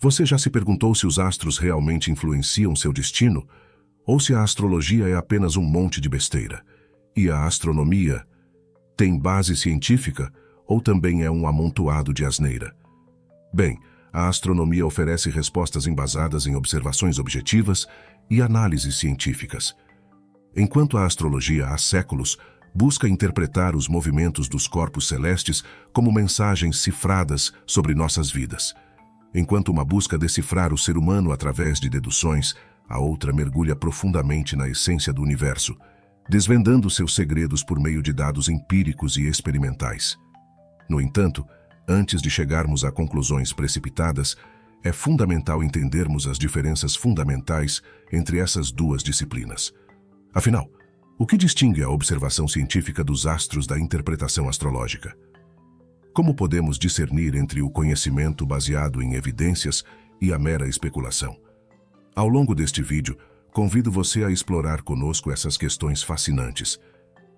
Você já se perguntou se os astros realmente influenciam seu destino? Ou se a astrologia é apenas um monte de besteira? E a astronomia tem base científica ou também é um amontoado de asneira? Bem, a astronomia oferece respostas embasadas em observações objetivas e análises científicas. Enquanto a astrologia, há séculos, busca interpretar os movimentos dos corpos celestes como mensagens cifradas sobre nossas vidas. Enquanto uma busca decifrar o ser humano através de deduções, a outra mergulha profundamente na essência do universo, desvendando seus segredos por meio de dados empíricos e experimentais. No entanto, antes de chegarmos a conclusões precipitadas, é fundamental entendermos as diferenças fundamentais entre essas duas disciplinas. Afinal, o que distingue a observação científica dos astros da interpretação astrológica? Como podemos discernir entre o conhecimento baseado em evidências e a mera especulação? Ao longo deste vídeo, convido você a explorar conosco essas questões fascinantes.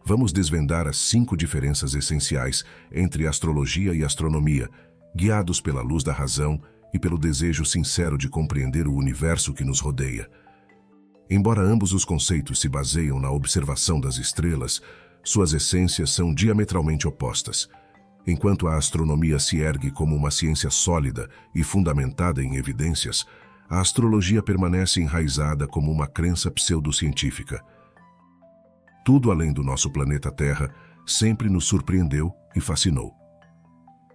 Vamos desvendar as 5 diferenças essenciais entre astrologia e astronomia, guiados pela luz da razão e pelo desejo sincero de compreender o universo que nos rodeia. Embora ambos os conceitos se baseiam na observação das estrelas, suas essências são diametralmente opostas. Enquanto a astronomia se ergue como uma ciência sólida e fundamentada em evidências, a astrologia permanece enraizada como uma crença pseudocientífica. Tudo além do nosso planeta Terra sempre nos surpreendeu e fascinou.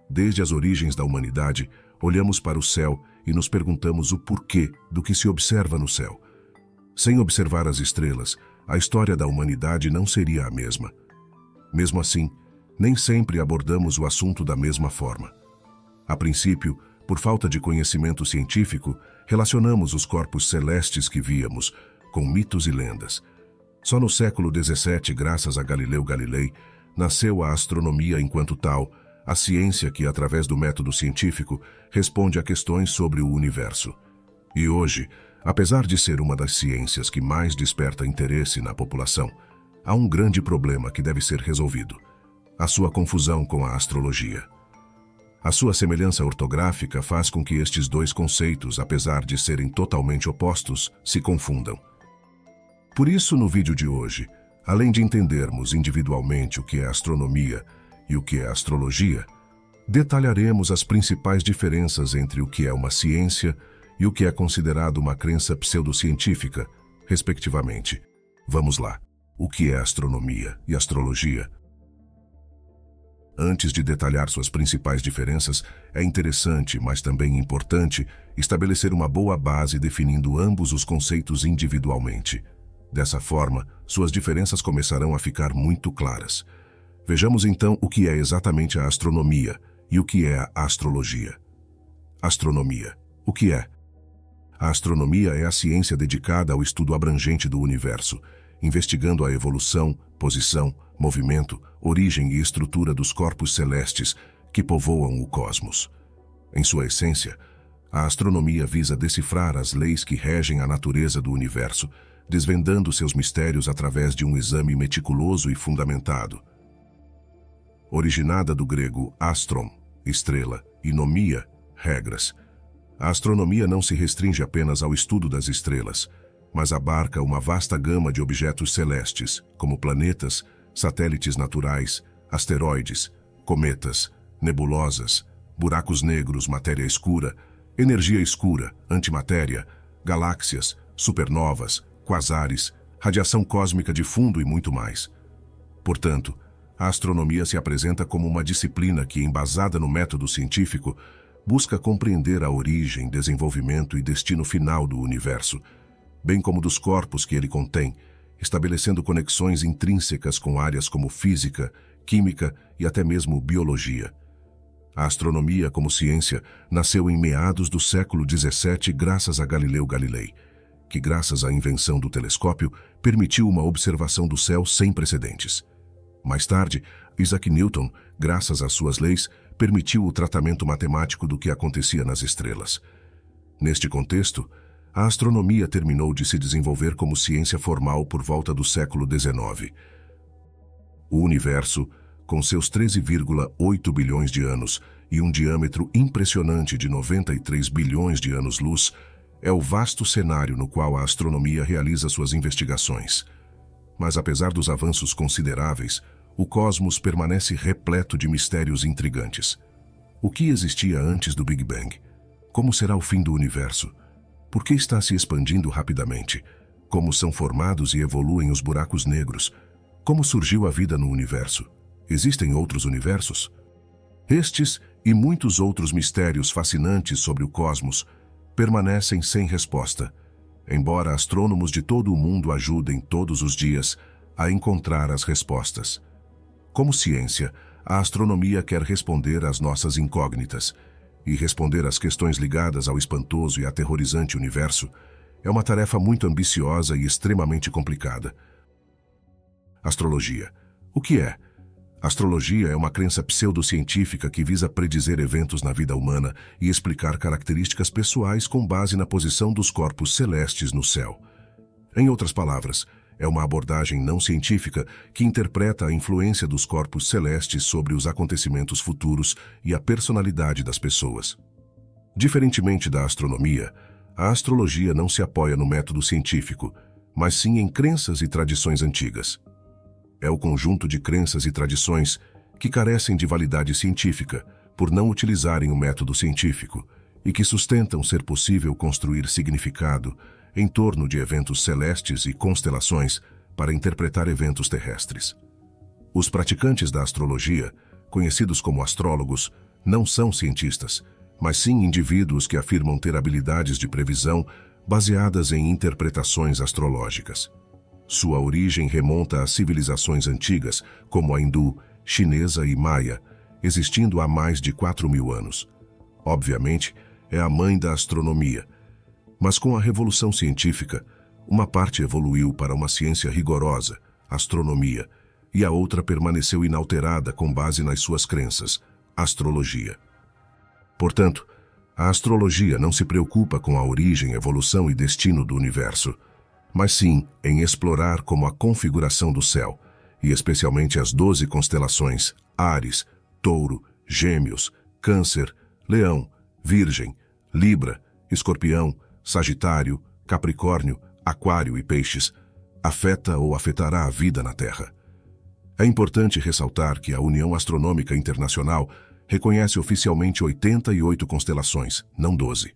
Desde as origens da humanidade, olhamos para o céu e nos perguntamos o porquê do que se observa no céu. Sem observar as estrelas, a história da humanidade não seria a mesma. Mesmo assim, nem sempre abordamos o assunto da mesma forma. A princípio, por falta de conhecimento científico, relacionamos os corpos celestes que víamos com mitos e lendas. Só no século XVII, graças a Galileu Galilei, nasceu a astronomia enquanto tal, a ciência que, através do método científico, responde a questões sobre o universo. E hoje, apesar de ser uma das ciências que mais desperta interesse na população, há um grande problema que deve ser resolvido: a sua confusão com a astrologia. A sua semelhança ortográfica faz com que estes dois conceitos, apesar de serem totalmente opostos, se confundam. Por isso, no vídeo de hoje, além de entendermos individualmente o que é astronomia e o que é astrologia, detalharemos as principais diferenças entre o que é uma ciência e o que é considerado uma crença pseudocientífica, respectivamente. Vamos lá. O que é astronomia e astrologia? Antes de detalhar suas principais diferenças, é interessante, mas também importante, estabelecer uma boa base definindo ambos os conceitos individualmente. Dessa forma, suas diferenças começarão a ficar muito claras. Vejamos então o que é exatamente a astronomia e o que é a astrologia. Astronomia. O que é? A astronomia é a ciência dedicada ao estudo abrangente do universo, investigando a evolução, posição, movimento, origem e estrutura dos corpos celestes que povoam o cosmos. Em sua essência, a astronomia visa decifrar as leis que regem a natureza do universo, desvendando seus mistérios através de um exame meticuloso e fundamentado. Originada do grego astron, estrela, e nomia, regras, a astronomia não se restringe apenas ao estudo das estrelas, mas abarca uma vasta gama de objetos celestes, como planetas, satélites naturais, asteroides, cometas, nebulosas, buracos negros, matéria escura, energia escura, antimatéria, galáxias, supernovas, quasares, radiação cósmica de fundo e muito mais. Portanto, a astronomia se apresenta como uma disciplina que, embasada no método científico, busca compreender a origem, desenvolvimento e destino final do universo, bem como dos corpos que ele contém, estabelecendo conexões intrínsecas com áreas como física, química e até mesmo biologia. A astronomia, como ciência, nasceu em meados do século XVII graças a Galileu Galilei, que, graças à invenção do telescópio, permitiu uma observação do céu sem precedentes. Mais tarde, Isaac Newton, graças às suas leis, permitiu o tratamento matemático do que acontecia nas estrelas. Neste contexto, a astronomia terminou de se desenvolver como ciência formal por volta do século XIX. O universo, com seus 13,8 bilhões de anos e um diâmetro impressionante de 93 bilhões de anos-luz, é o vasto cenário no qual a astronomia realiza suas investigações. Mas apesar dos avanços consideráveis, o cosmos permanece repleto de mistérios intrigantes. O que existia antes do Big Bang? Como será o fim do universo? Por que está se expandindo rapidamente? Como são formados e evoluem os buracos negros? Como surgiu a vida no universo? Existem outros universos? Estes e muitos outros mistérios fascinantes sobre o cosmos permanecem sem resposta, embora astrônomos de todo o mundo ajudem todos os dias a encontrar as respostas. Como ciência, a astronomia quer responder às nossas incógnitas, e responder às questões ligadas ao espantoso e aterrorizante universo é uma tarefa muito ambiciosa e extremamente complicada. Astrologia. O que é? Astrologia é uma crença pseudocientífica que visa predizer eventos na vida humana e explicar características pessoais com base na posição dos corpos celestes no céu. Em outras palavras, é uma abordagem não científica que interpreta a influência dos corpos celestes sobre os acontecimentos futuros e a personalidade das pessoas. Diferentemente da astronomia, a astrologia não se apoia no método científico, mas sim em crenças e tradições antigas. É o conjunto de crenças e tradições que carecem de validade científica por não utilizarem o método científico e que sustentam ser possível construir significado em torno de eventos celestes e constelações para interpretar eventos terrestres. Os praticantes da astrologia, conhecidos como astrólogos, não são cientistas, mas sim indivíduos que afirmam ter habilidades de previsão baseadas em interpretações astrológicas. Sua origem remonta a civilizações antigas, como a hindu, chinesa e maia, existindo há mais de 4.000 anos. Obviamente, é a mãe da astronomia. Mas com a revolução científica, uma parte evoluiu para uma ciência rigorosa, astronomia, e a outra permaneceu inalterada com base nas suas crenças, astrologia. Portanto, a astrologia não se preocupa com a origem, evolução e destino do universo, mas sim em explorar como a configuração do céu, e especialmente as 12 constelações Áries, Touro, Gêmeos, Câncer, Leão, Virgem, Libra, Escorpião, Sagitário, Capricórnio, Aquário e Peixes, afeta ou afetará a vida na Terra. É importante ressaltar que a União Astronômica Internacional reconhece oficialmente 88 constelações, não 12.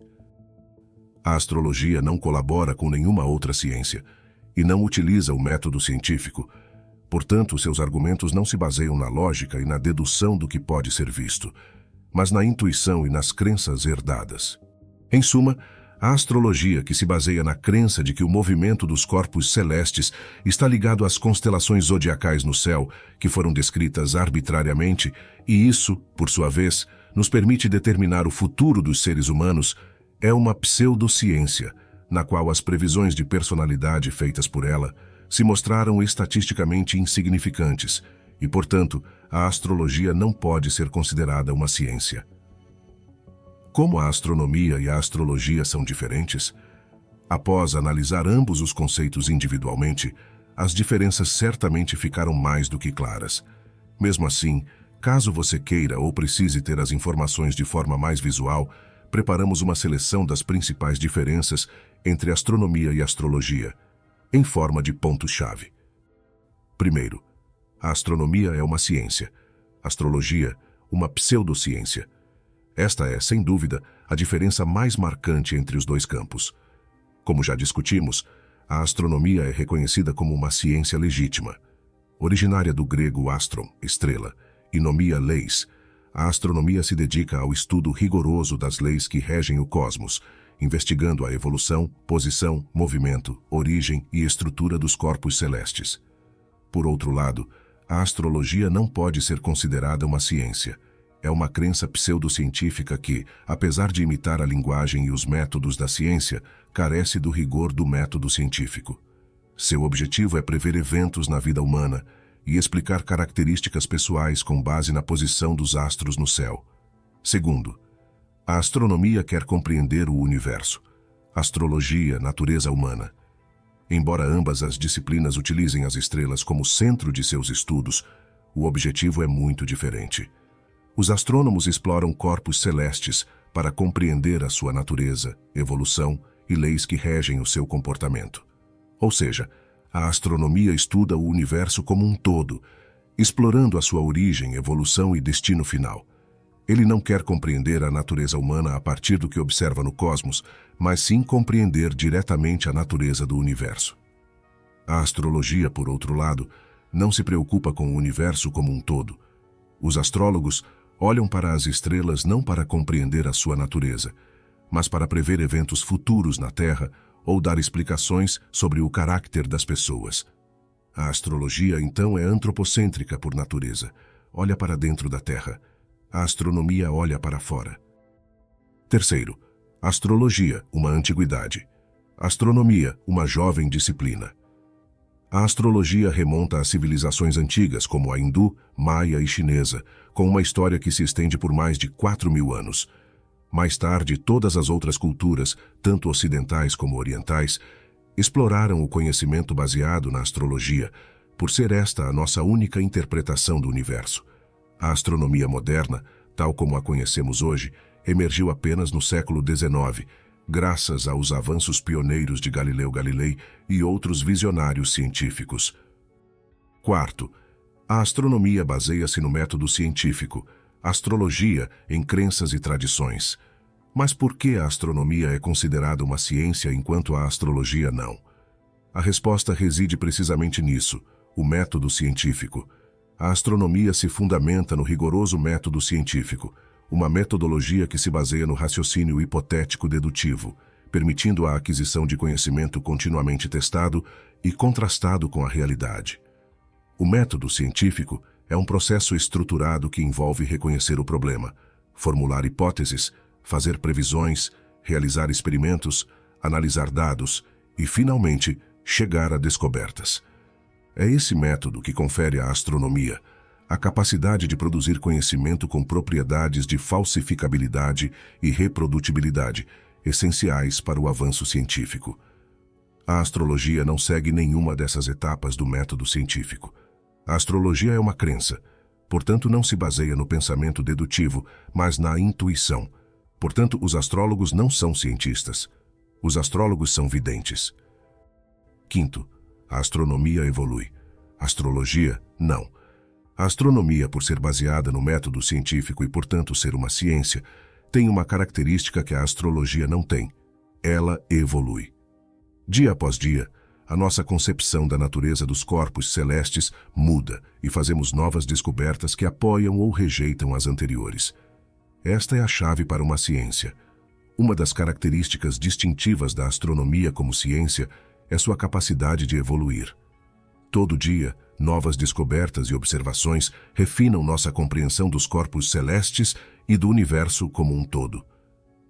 A astrologia não colabora com nenhuma outra ciência e não utiliza o método científico. Portanto, seus argumentos não se baseiam na lógica e na dedução do que pode ser visto, mas na intuição e nas crenças herdadas. Em suma, a astrologia, que se baseia na crença de que o movimento dos corpos celestes está ligado às constelações zodiacais no céu, que foram descritas arbitrariamente, e isso, por sua vez, nos permite determinar o futuro dos seres humanos, é uma pseudociência, na qual as previsões de personalidade feitas por ela se mostraram estatisticamente insignificantes, e, portanto, a astrologia não pode ser considerada uma ciência. Como a astronomia e a astrologia são diferentes, após analisar ambos os conceitos individualmente, as diferenças certamente ficaram mais do que claras. Mesmo assim, caso você queira ou precise ter as informações de forma mais visual, preparamos uma seleção das principais diferenças entre astronomia e astrologia, em forma de pontos-chave. Primeiro, a astronomia é uma ciência, a astrologia, uma pseudociência. Esta é, sem dúvida, a diferença mais marcante entre os dois campos. Como já discutimos, a astronomia é reconhecida como uma ciência legítima. Originária do grego astron, estrela, e nomia leis, a astronomia se dedica ao estudo rigoroso das leis que regem o cosmos, investigando a evolução, posição, movimento, origem e estrutura dos corpos celestes. Por outro lado, a astrologia não pode ser considerada uma ciência. É uma crença pseudocientífica que, apesar de imitar a linguagem e os métodos da ciência, carece do rigor do método científico. Seu objetivo é prever eventos na vida humana e explicar características pessoais com base na posição dos astros no céu. Segundo, a astronomia quer compreender o universo, astrologia, natureza humana. Embora ambas as disciplinas utilizem as estrelas como centro de seus estudos, o objetivo é muito diferente. Os astrônomos exploram corpos celestes para compreender a sua natureza, evolução e leis que regem o seu comportamento. Ou seja, a astronomia estuda o universo como um todo, explorando a sua origem, evolução e destino final. Ele não quer compreender a natureza humana a partir do que observa no cosmos, mas sim compreender diretamente a natureza do universo. A astrologia, por outro lado, não se preocupa com o universo como um todo. Os astrólogos olham para as estrelas não para compreender a sua natureza, mas para prever eventos futuros na Terra ou dar explicações sobre o caráter das pessoas. A astrologia, então, é antropocêntrica por natureza. Olha para dentro da Terra. A astronomia olha para fora. Terceiro, astrologia, uma antiguidade. Astronomia, uma jovem disciplina. A astrologia remonta a civilizações antigas como a hindu, maia e chinesa, com uma história que se estende por mais de 4.000 anos. Mais tarde, todas as outras culturas, tanto ocidentais como orientais, exploraram o conhecimento baseado na astrologia, por ser esta a nossa única interpretação do universo. A astronomia moderna, tal como a conhecemos hoje, emergiu apenas no século XIX, graças aos avanços pioneiros de Galileu Galilei e outros visionários científicos. Quarto, a astronomia baseia-se no método científico, astrologia em crenças e tradições. Mas por que a astronomia é considerada uma ciência enquanto a astrologia não? A resposta reside precisamente nisso, o método científico. A astronomia se fundamenta no rigoroso método científico, uma metodologia que se baseia no raciocínio hipotético dedutivo, permitindo a aquisição de conhecimento continuamente testado e contrastado com a realidade. O método científico é um processo estruturado que envolve reconhecer o problema, formular hipóteses, fazer previsões, realizar experimentos, analisar dados e, finalmente, chegar a descobertas. É esse método que confere à astronomia a capacidade de produzir conhecimento com propriedades de falsificabilidade e reprodutibilidade, essenciais para o avanço científico. A astrologia não segue nenhuma dessas etapas do método científico. A astrologia é uma crença, portanto não se baseia no pensamento dedutivo, mas na intuição. Portanto, os astrólogos não são cientistas. Os astrólogos são videntes. Quinto, a astronomia evolui. A astrologia, não. A astronomia, por ser baseada no método científico e, portanto, ser uma ciência, tem uma característica que a astrologia não tem. Ela evolui. Dia após dia, a nossa concepção da natureza dos corpos celestes muda e fazemos novas descobertas que apoiam ou rejeitam as anteriores. Esta é a chave para uma ciência. Uma das características distintivas da astronomia como ciência é sua capacidade de evoluir. Todo dia, novas descobertas e observações refinam nossa compreensão dos corpos celestes e do universo como um todo.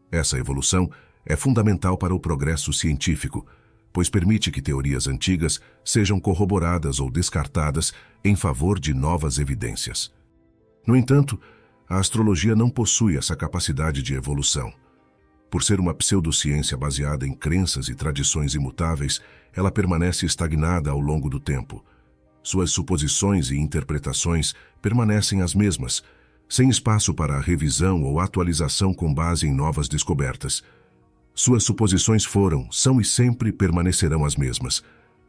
Essa evolução é fundamental para o progresso científico, pois permite que teorias antigas sejam corroboradas ou descartadas em favor de novas evidências. No entanto, a astrologia não possui essa capacidade de evolução. Por ser uma pseudociência baseada em crenças e tradições imutáveis, ela permanece estagnada ao longo do tempo. Suas suposições e interpretações permanecem as mesmas, sem espaço para a revisão ou atualização com base em novas descobertas. Suas suposições foram, são e sempre permanecerão as mesmas.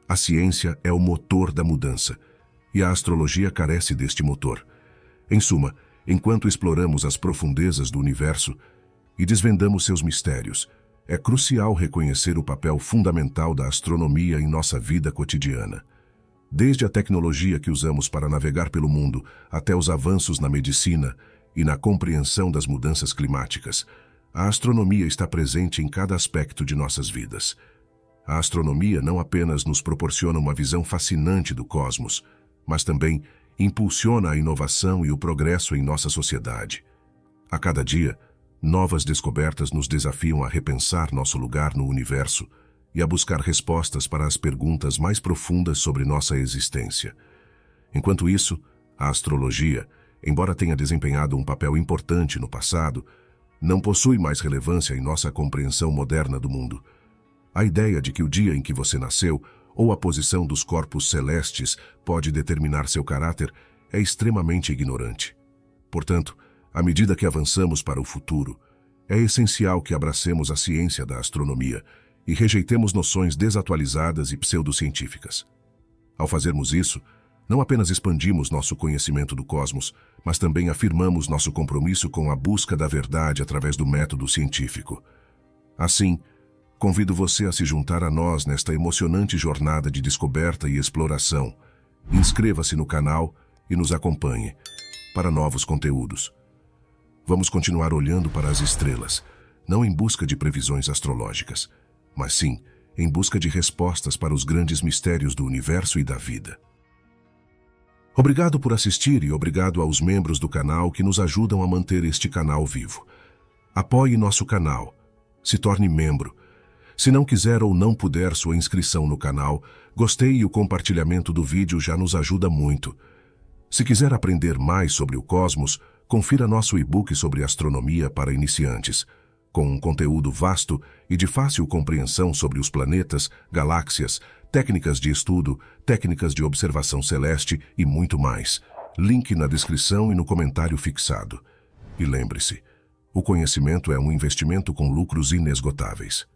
A ciência é o motor da mudança, e a astrologia carece deste motor. Em suma, enquanto exploramos as profundezas do universo e desvendamos seus mistérios, é crucial reconhecer o papel fundamental da astronomia em nossa vida cotidiana. Desde a tecnologia que usamos para navegar pelo mundo até os avanços na medicina e na compreensão das mudanças climáticas, a astronomia está presente em cada aspecto de nossas vidas. A astronomia não apenas nos proporciona uma visão fascinante do cosmos, mas também impulsiona a inovação e o progresso em nossa sociedade. A cada dia, novas descobertas nos desafiam a repensar nosso lugar no universo e a buscar respostas para as perguntas mais profundas sobre nossa existência. Enquanto isso, a astrologia, embora tenha desempenhado um papel importante no passado, não possui mais relevância em nossa compreensão moderna do mundo. A ideia de que o dia em que você nasceu ou a posição dos corpos celestes pode determinar seu caráter é extremamente ignorante. Portanto, À medida que avançamos para o futuro, é essencial que abracemos a ciência da astronomia e rejeitemos noções desatualizadas e pseudocientíficas. Ao fazermos isso, não apenas expandimos nosso conhecimento do cosmos, mas também afirmamos nosso compromisso com a busca da verdade através do método científico. Assim, convido você a se juntar a nós nesta emocionante jornada de descoberta e exploração. Inscreva-se no canal e nos acompanhe para novos conteúdos. Vamos continuar olhando para as estrelas, não em busca de previsões astrológicas, mas sim em busca de respostas para os grandes mistérios do universo e da vida. Obrigado por assistir e obrigado aos membros do canal que nos ajudam a manter este canal vivo. Apoie nosso canal. Se torne membro. Se não quiser ou não puder sua inscrição no canal, gostei e o compartilhamento do vídeo já nos ajuda muito. Se quiser aprender mais sobre o cosmos, confira nosso e-book sobre astronomia para iniciantes, com um conteúdo vasto e de fácil compreensão sobre os planetas, galáxias, técnicas de estudo, técnicas de observação celeste e muito mais. Link na descrição e no comentário fixado. E lembre-se, o conhecimento é um investimento com lucros inesgotáveis.